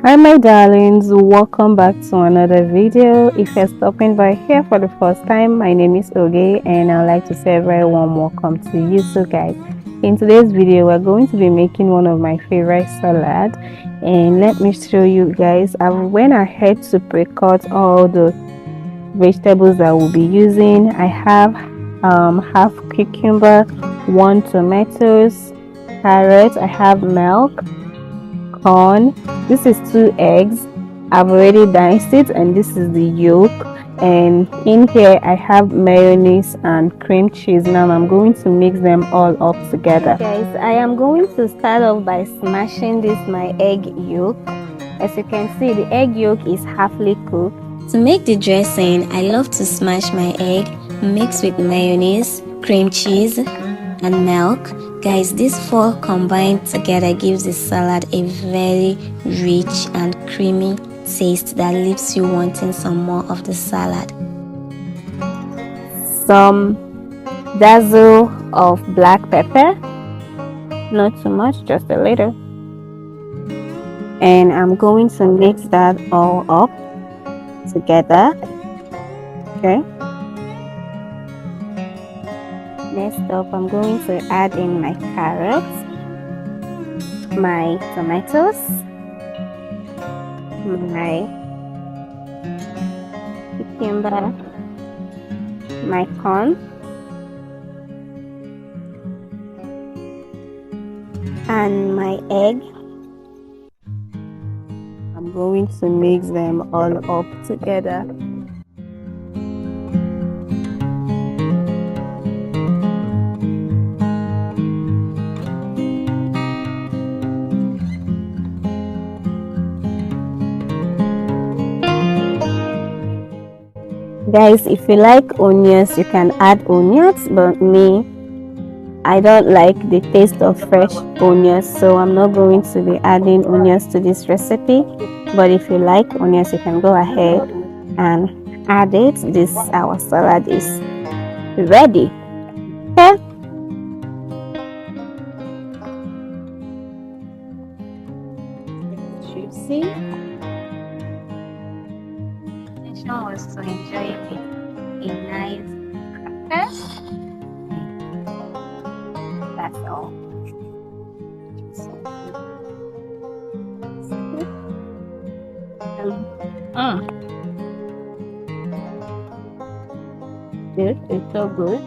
Hi my darlings, welcome back to another video. If you're stopping by here for the first time, my name is Oge and I'd like to say a very warm welcome to you. So guys, in today's video we're going to be making one of my favorite salad, and let me show you guys. I went ahead to pre-cut all the vegetables that we'll be using. I have half cucumber, 1 tomatoes, carrots, I have milk, corn. This is 2 eggs. I've already diced it, and this is the yolk. And in here I have mayonnaise and cream cheese. Now I'm going to mix them all up together. Guys, I am going to start off by smashing this my egg yolk. As you can see, the egg yolk is halfly cooked. To make the dressing, I love to smash my egg, mix with mayonnaise, cream cheese, and milk. Guys, these four combined together gives the salad a very rich and creamy taste that leaves you wanting some more of the salad. Some dazzle of black pepper, not too much, just a little. And I'm going to mix that all up together. Okay. Next up, I'm going to add in my carrots, my tomatoes, my cucumber, my corn, and my egg. I'm going to mix them all up together. Guys, if you like onions, you can add onions, but me, I don't like the taste of fresh onions, so I'm not going to be adding onions to this recipe. But if you like onions, you can go ahead and add it. This our salad is ready. Okay. Juicy. Was to enjoy a nice breakfast. That's all. Good, it's so good.